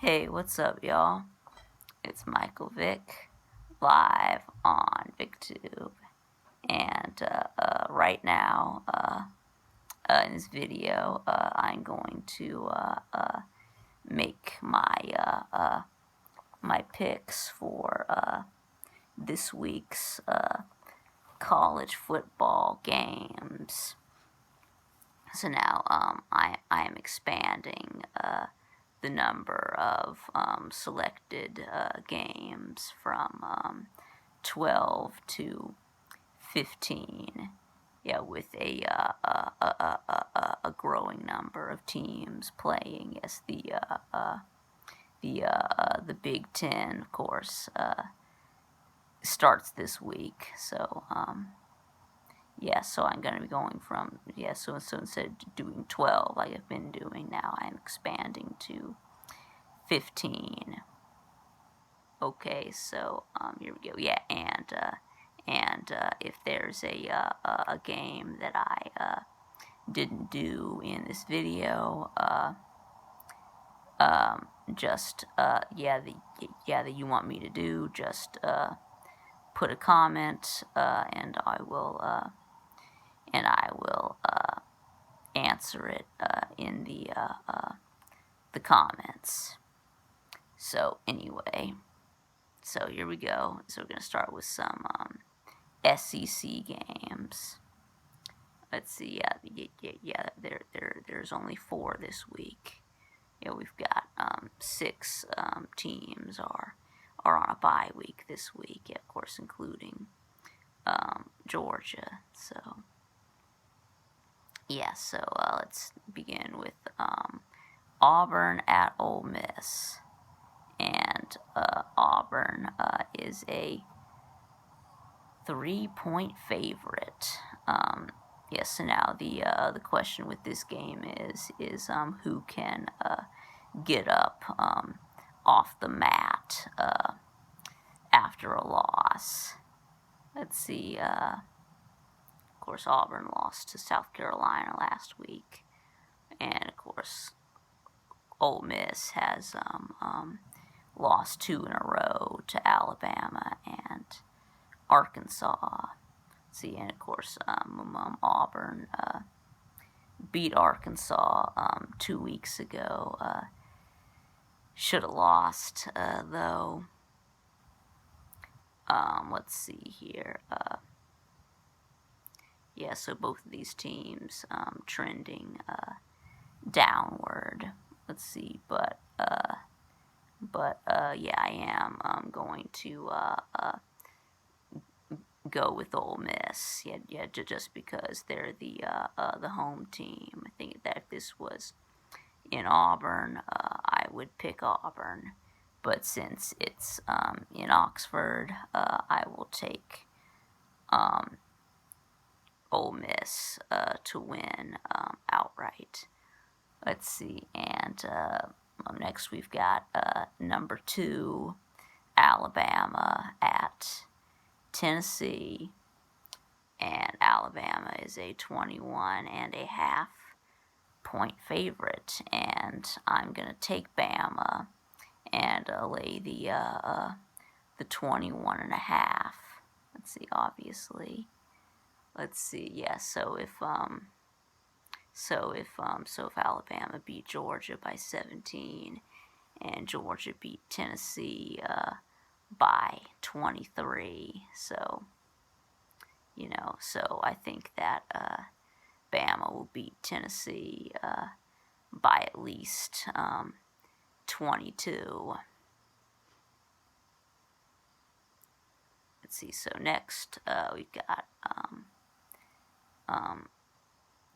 Hey, what's up, y'all? It's Michael Vick, live on VicTube, and right now, in this video, I'm going to make my picks for this week's college football games. So now, I am expanding the number of selected games from 12 to 15. Yeah, with a growing number of teams playing. Yes, the Big Ten, of course, starts this week. So so I'm going to be going from, so instead of doing 12 like I've been doing now, I'm expanding to 15. Okay, so here we go. Yeah, and if there's a game that I didn't do in this video, that you want me to do, just put a comment, and I will answer it in the comments. So anyway, so here we go. So we're gonna start with some SEC games. Let's see. There's only 4 this week. Yeah, we've got 6 teams are on a bye week this week. Yeah, of course, including Georgia. So yeah, so let's begin with Auburn at Ole Miss, and Auburn is a 3-point favorite. So now the question with this game is who can get up off the mat after a loss. Let's see. Of course, Auburn lost to South Carolina last week, and of course, Ole Miss has lost 2 in a row to Alabama and Arkansas. See, and of course, Auburn beat Arkansas 2 weeks ago. Should have lost, though. Let's see here. So both of these teams trending downward. Let's see, but I am going to go with Ole Miss. Just because they're the home team. I think that if this was in Auburn, I would pick Auburn. But since it's in Oxford, I will take Ole Miss to win outright. Let's see, and next we've got number 2, Alabama at Tennessee, and Alabama is a 21.5 point favorite, and I'm gonna take Bama and lay the 21.5. Let's see, obviously. Let's see, so if Alabama beat Georgia by 17 and Georgia beat Tennessee by 23, so I think that Bama will beat Tennessee by at least 22. Let's see, so next we've got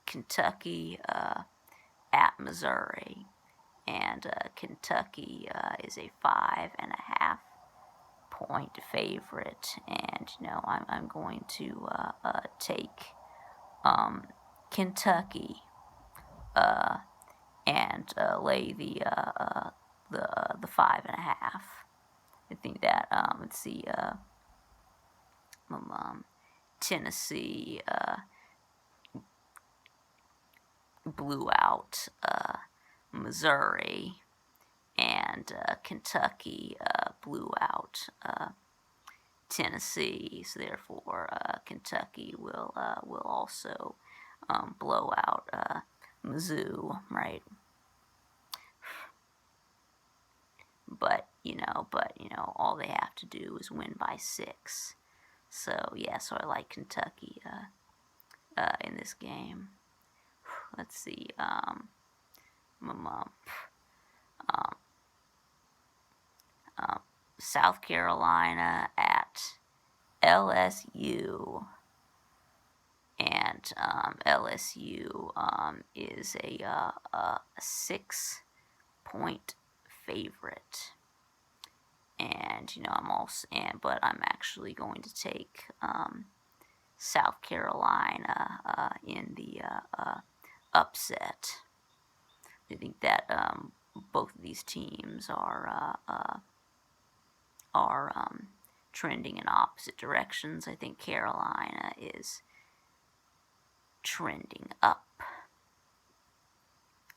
Kentucky at Missouri, and Kentucky is a 5.5 point favorite, and I'm going to take Kentucky and lay the 5.5. I think that let's see, Tennessee blew out Missouri, and and Kentucky blew out Tennessee, so therefore Kentucky will also blow out Mizzou, right? But all they have to do is win by 6. So yeah, so I like Kentucky in this game. Let's see. South Carolina at LSU, and LSU is a 6-point favorite, and but I'm actually going to take South Carolina in the upset. I think that both of these teams are trending in opposite directions. I think Carolina is trending up,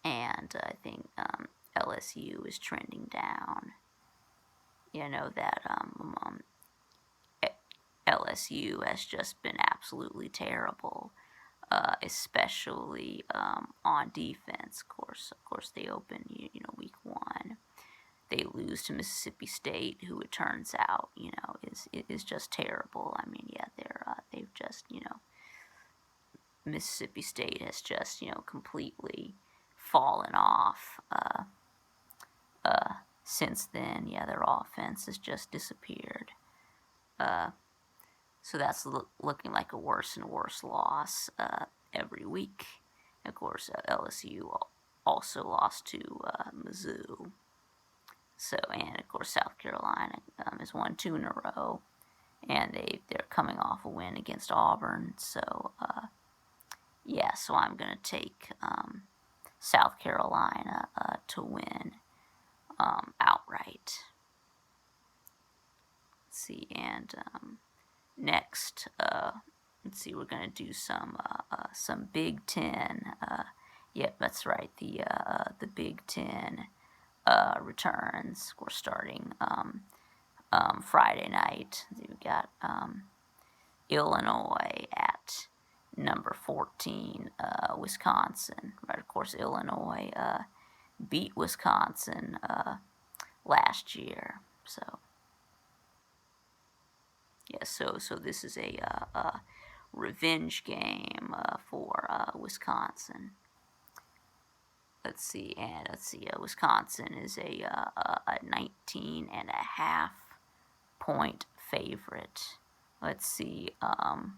and I think LSU is trending down. That LSU has just been absolutely terrible, especially on defense. Of course, they open week 1. They lose to Mississippi State, who it turns out is just terrible. I mean, yeah, they've just Mississippi State has just completely fallen off since then. Yeah, their offense has just disappeared. So that's looking like a worse and worse loss every week. Of course, LSU also lost to Mizzou. So, and of course, South Carolina has won 2 in a row, and they're coming off a win against Auburn. So, yeah, so I'm gonna take South Carolina to win outright. Let's see, and next, let's see, we're gonna do some Big Ten. Yep, that's right. The Big Ten returns. We're starting Friday night. We've got Illinois at number 14, Wisconsin. Right, of course, Illinois beat Wisconsin last year. So yeah, so this is a revenge game for Wisconsin. Let's see, Wisconsin is a 19.5-point favorite. Let's see, I'll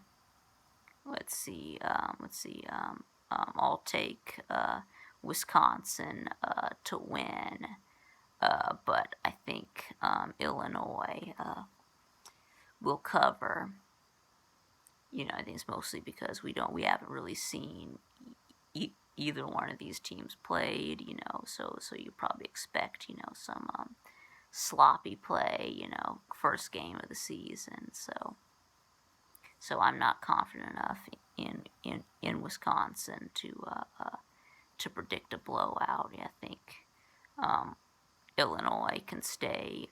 take Wisconsin to win, but I think Illinois will cover. I think it's mostly because we haven't really seen either one of these teams played, so you probably expect, some sloppy play, first game of the season. So I'm not confident enough in Wisconsin to predict a blowout. I think Illinois can stay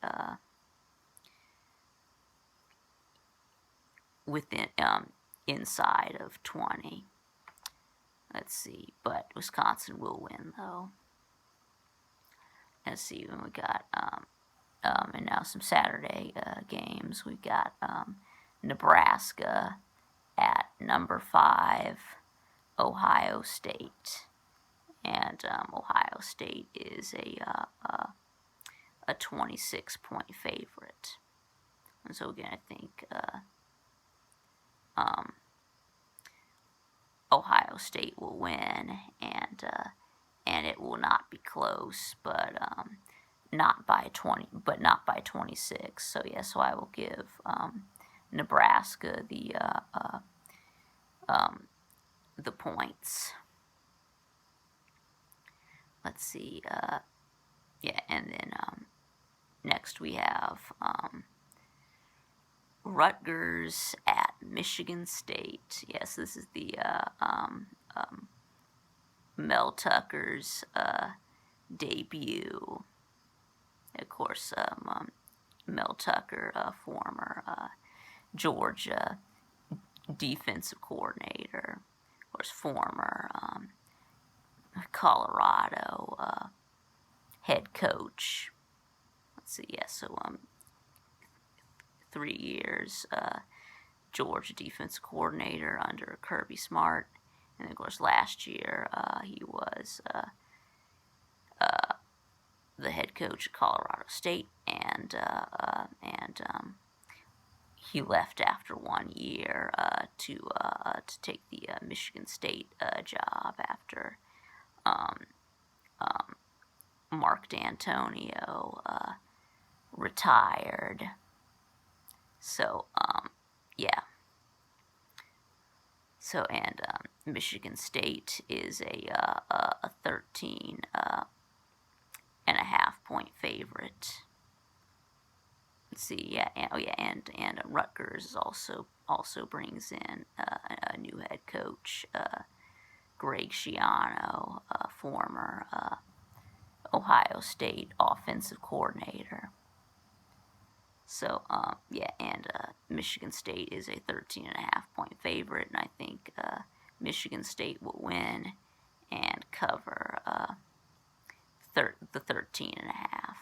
within inside of 20. Let's see, but Wisconsin will win though. Let's see, when we got and now some Saturday games. We've got Nebraska at number 5, Ohio State, and Ohio State is a 26-point favorite. And so again, I think Ohio State will win, and it will not be close, but not by 20, but not by 26. So yeah, so I will give Nebraska the points. Let's see, yeah, and then next we have Rutgers at Michigan State. Yes, this is the Mel Tucker's debut. of course, Mel Tucker, former Georgia defensive coordinator, of course, former Colorado head coach. Let's see, yeah, so 3 years Georgia defense coordinator under Kirby Smart, and of course last year he was the head coach at Colorado State, and he left after 1 year to take the Michigan State job after Mark D'Antonio retired. So yeah. So and Michigan State is a 13 and a half point favorite. Let's see, yeah, and Rutgers also brings in a new head coach, Greg Schiano, former Ohio State offensive coordinator. So yeah, and Michigan State is a 13 and a half point favorite, and I think Michigan State will win and cover the 13 and a half.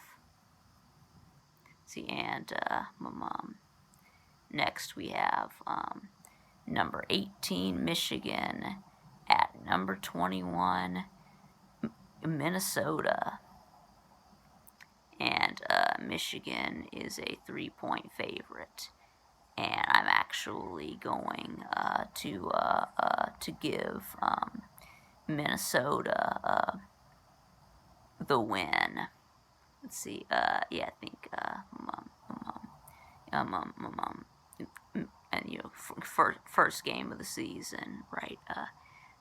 See, and next we have number 18 Michigan at number 21 Minnesota, and Michigan is a 3-point favorite, and I'm actually going to give Minnesota the win. Let's see. Yeah, I think. And first game of the season, right?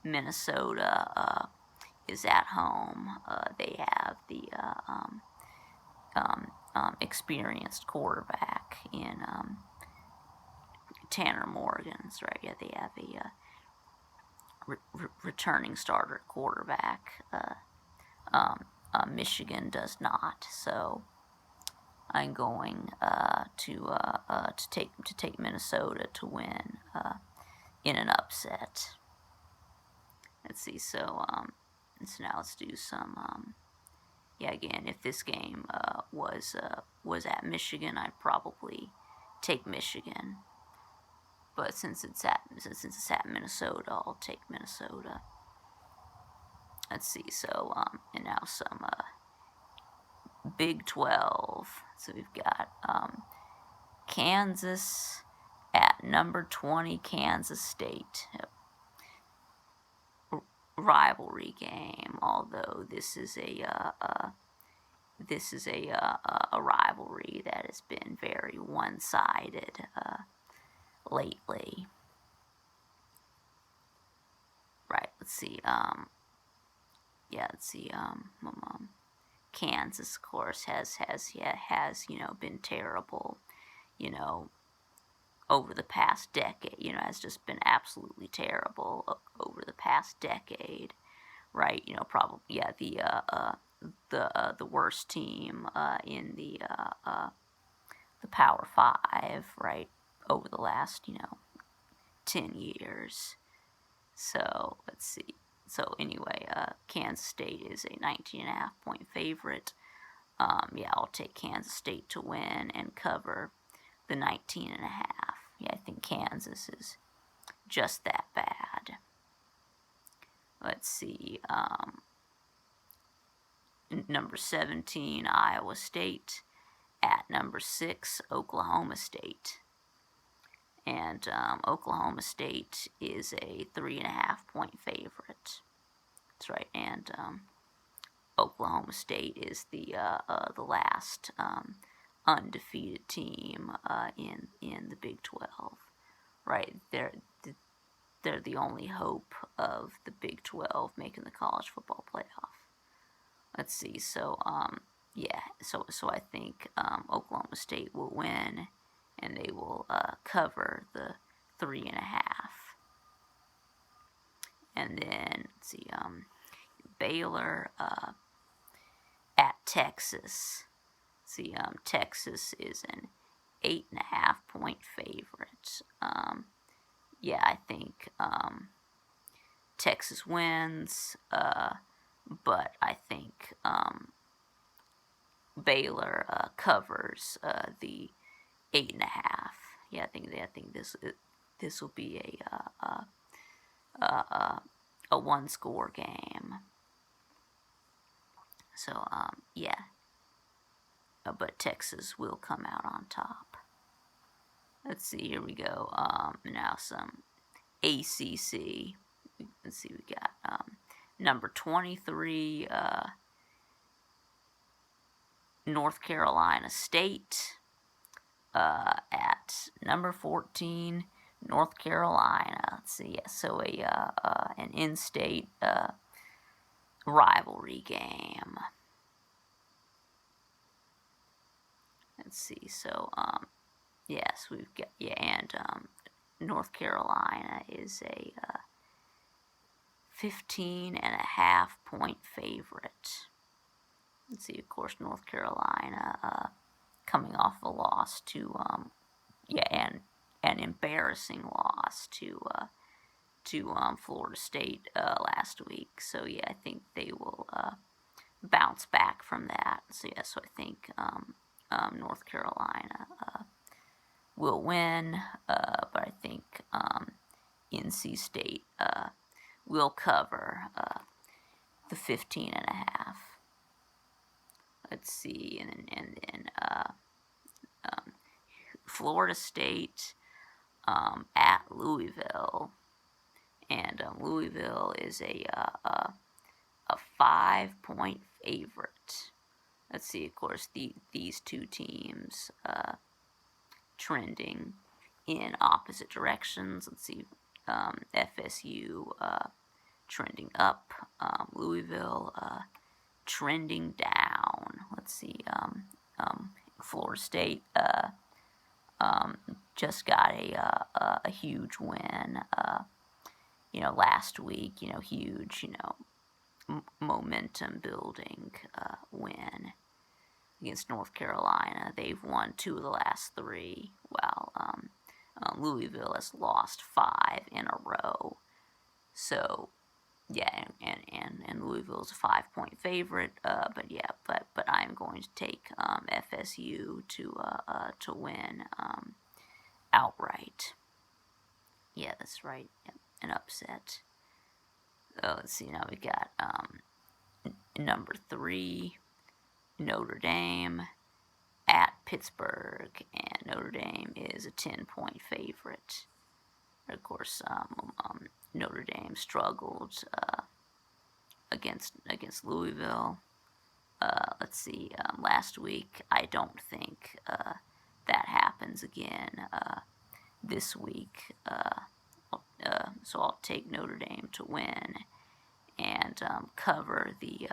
Minnesota is at home. They have the experienced quarterback in Tanner Morgan's, right? Yeah, they have a returning starter quarterback. Michigan does not, so I'm going to take Minnesota to win in an upset. Let's see. So now let's do some. Yeah, again, if this game was at Michigan, I'd probably take Michigan. But since it's at Minnesota, I'll take Minnesota. Let's see. So and now some Big 12. So we've got Kansas at number 20, Kansas State. Rivalry game, although this is a rivalry that has been very one-sided lately. Right, let's see. Kansas, of course, has been terrible, over the past decade. Has just been absolutely terrible over the past decade, right? Probably the worst team in the Power Five, right, over the last 10 years. So let's see. So anyway, Kansas State is a 19.5 point favorite. I'll take Kansas State to win and cover the 19.5. Yeah, I think Kansas is just that bad. Let's see. Number 17, Iowa State at number 6, Oklahoma State. And Oklahoma State is a 3.5 point favorite. That's right. And Oklahoma State is the last undefeated team in the Big 12. Right. They're the only hope of the Big 12 making the college football playoff. Let's see. So So I think Oklahoma State will win, and they will cover the 3.5. And then let's see. Baylor at Texas. See, Texas is an 8.5-point favorite. Yeah, I think Texas wins, but I think Baylor covers the 8.5. Yeah, I think this will be a one-score game. So yeah, but Texas will come out on top. Let's see. Here we go. Now some ACC. Let's see. We got number 23. North Carolina State at number 14, North Carolina. Let's see, yeah, so an in-state rivalry game. Let's see, so yes, we've got, yeah, and North Carolina is a 15.5-point favorite. Let's see, of course, North Carolina coming off a loss to and an embarrassing loss to Florida State last week. So yeah, I think they will bounce back from that. So yeah, so I think North Carolina will win, but I think NC State will cover the 15.5. Let's see, and then Florida State at Louisville, and Louisville is a 5-point favorite. Let's see, of course, these two teams trending in opposite directions. Let's see, FSU trending up, Louisville trending down. Let's see, Florida State just got a huge win, last week, huge, momentum building win against North Carolina. They've won 2 of the last 3, while Louisville has lost 5 in a row. So yeah, and Louisville's a 5-point favorite. But I'm going to take FSU to win outright. Yeah, that's right. Yep, an upset. Let's see. Now we got number 3, Notre Dame at Pittsburgh, and Notre Dame is a 10-point favorite. Of course, Notre Dame struggled against Louisville. Let's see, last week. I don't think that happens again this week. So I'll take Notre Dame to win and cover the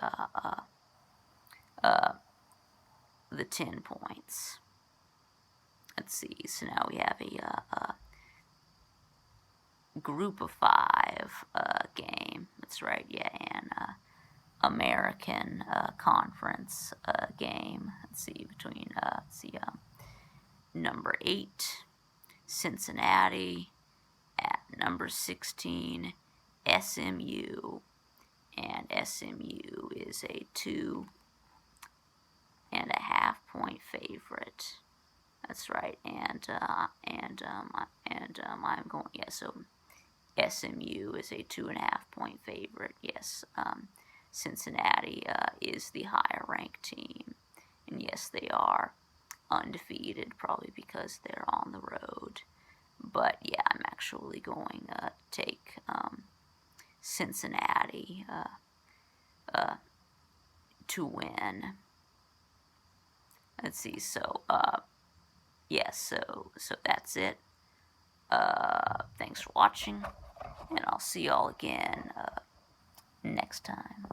10 points. Let's see. So now we have a group of 5 game. That's right. Yeah, and American Conference game. Let's see, between number 8, Cincinnati, at number 16, SMU, and SMU is a 2.5-point favorite. That's right, and I'm going. Yeah, so SMU is a 2.5-point favorite. Yes, Cincinnati is the higher ranked team, and yes, they are undefeated, probably because they're on the road. But yeah, I'm actually going to take Cincinnati to win. Let's see. So so that's it. Thanks for watching, and I'll see y'all again next time.